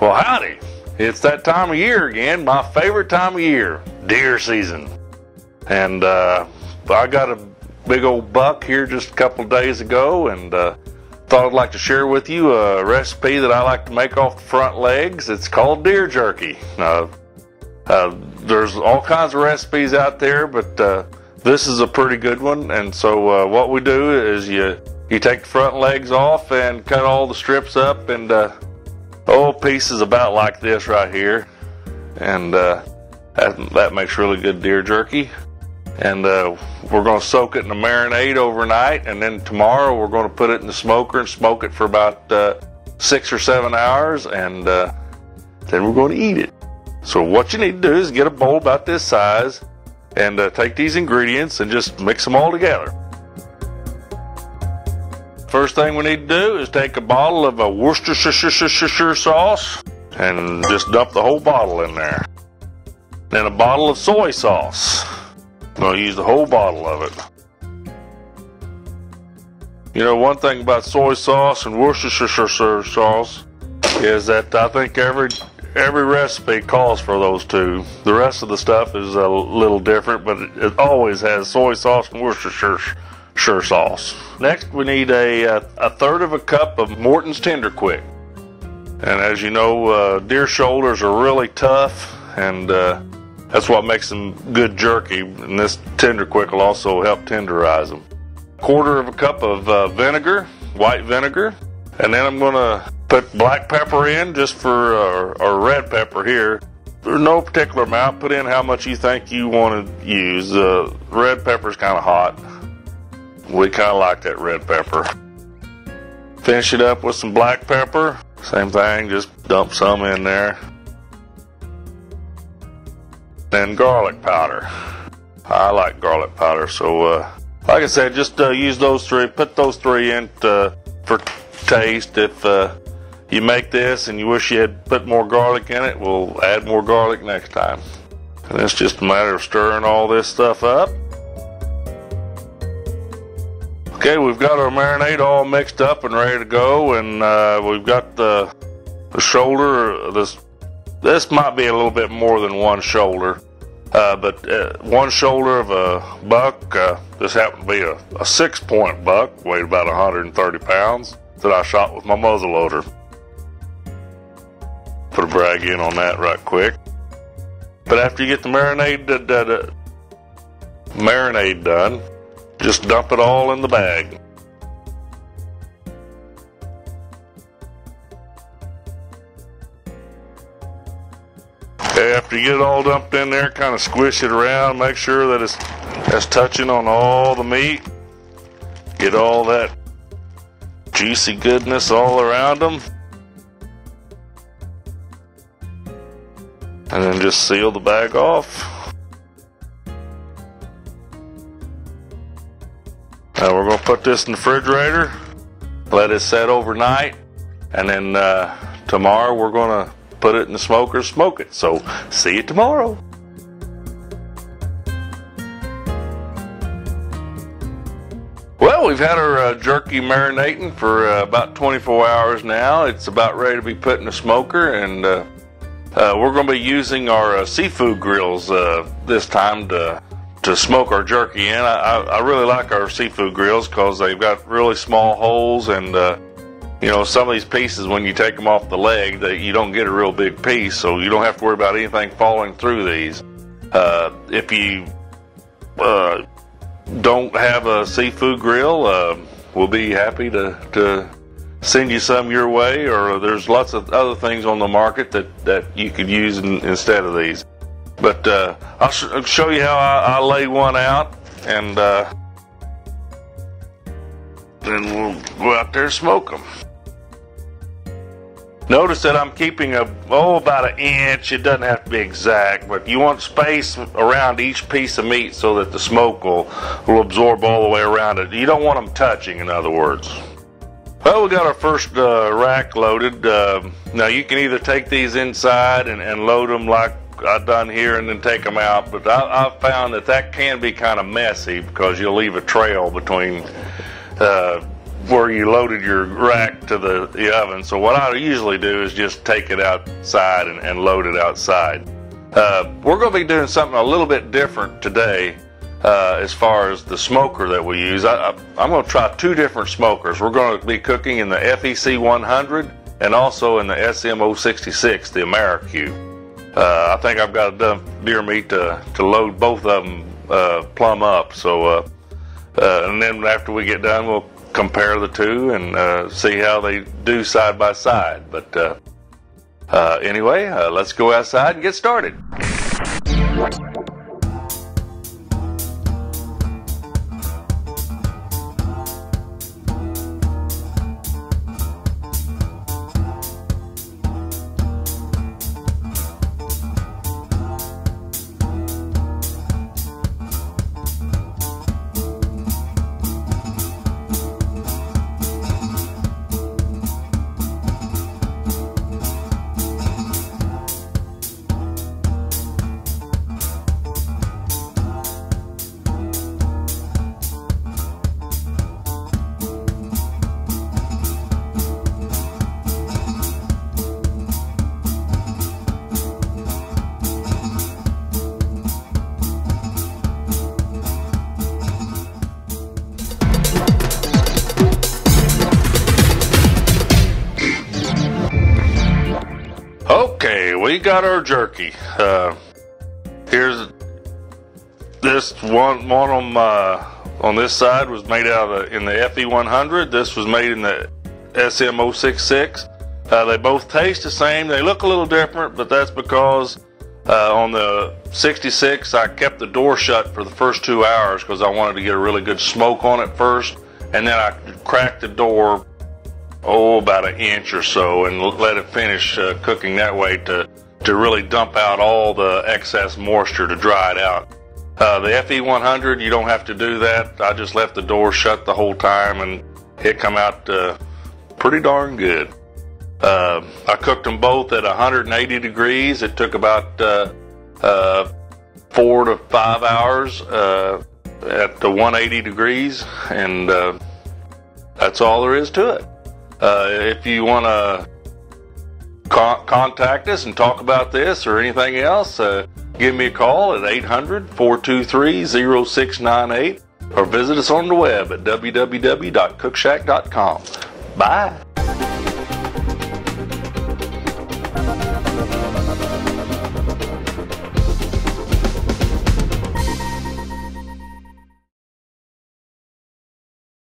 Well, howdy. It's that time of year again, my favorite time of year, deer season. And I got a big old buck here just a couple of days ago, and thought I'd like to share with you a recipe that I like to make off the front legs. It's called deer jerky. There's all kinds of recipes out there, but this is a pretty good one. And so what we do is you take the front legs off and cut all the strips up, and pieces about like this right here, and that makes really good deer jerky. And we're going to soak it in a marinade overnight, and then tomorrow we're going to put it in the smoker and smoke it for about 6 or 7 hours, and then we're going to eat it. So what you need to do is get a bowl about this size and take these ingredients and just mix them all together. First thing we need to do is take a bottle of a Worcestershire sauce and just dump the whole bottle in there. Then a bottle of soy sauce. I'm going to use the whole bottle of it. You know, one thing about soy sauce and Worcestershire sauce is that I think every recipe calls for those two. The rest of the stuff is a little different, but it always has soy sauce and Worcestershire sauce. Next, we need a third of a cup of Morton's Tender Quick. And as you know, deer shoulders are really tough, and that's what makes them good jerky. And this Tender Quick will also help tenderize them. Quarter of a cup of vinegar, white vinegar. And then I'm going to put black pepper in just for, or red pepper here. There's no particular amount. Put in how much you think you want to use. Red pepper's kind of hot. We kind of like that red pepper. Finish it up with some black pepper. Same thing, just dump some in there. Then garlic powder. I like garlic powder, so like I said, just use those three. Put those three in for taste. If you make this and you wish you had put more garlic in it, we'll add more garlic next time. And it's just a matter of stirring all this stuff up. Okay, we've got our marinade all mixed up and ready to go, and we've got the shoulder. This might be a little bit more than one shoulder, but one shoulder of a buck. This happened to be a 6-point buck, weighed about 130 pounds, that I shot with my muzzleloader. Put a brag in on that right quick. But after you get the marinade done, just dump it all in the bag. Okay, after you get it all dumped in there, kind of squish it around, make sure that it's touching on all the meat. Get all that juicy goodness all around them. And then just seal the bag off. Now we're going to put this in the refrigerator, let it set overnight, and then tomorrow we're going to put it in the smoker, smoke it. So see you tomorrow. Well, we've had our jerky marinating for about 24 hours now. It's about ready to be put in the smoker, and we're going to be using our seafood grills this time to smoke our jerky in. I really like our seafood grills because they've got really small holes, and you know, some of these pieces, when you take them off the leg, you don't get a real big piece, so you don't have to worry about anything falling through these. If you don't have a seafood grill, we'll be happy to send you some your way, or there's lots of other things on the market that you could use instead of these. But I'll show you how I lay one out, and then we'll go out there and smoke them. Notice that I'm keeping about an inch. It doesn't have to be exact, but you want space around each piece of meat so that the smoke will absorb all the way around it. You don't want them touching, in other words. Well, we got our first rack loaded. Now you can either take these inside and load them like I've done here and then take them out, but I've found that can be kind of messy because you'll leave a trail between where you loaded your rack to the oven. So what I usually do is just take it outside and load it outside. We're going to be doing something a little bit different today as far as the smoker that we use. I'm going to try two different smokers. We're going to be cooking in the FEC100 and also in the SM066, the AmeriQue. I think I've got enough deer meat to load both of them plumb up. So, and then after we get done, we'll compare the two and see how they do side by side. But anyway, let's go outside and get started. Okay, we got our jerky. Here's this one on this side was made out of in the FE100. This was made in the SM066. They both taste the same. They look a little different, but that's because on the 66 I kept the door shut for the first 2 hours because I wanted to get a really good smoke on it first, and then I cracked the door about an inch or so and let it finish cooking that way to really dump out all the excess moisture to dry it out. The FE100, you don't have to do that. I just left the door shut the whole time and it come out pretty darn good. I cooked them both at 180 degrees. It took about 4 to 5 hours at the 180 degrees, and that's all there is to it. If you want to contact us and talk about this or anything else, give me a call at 800-423-0698 or visit us on the web at www.cookshack.com. Bye.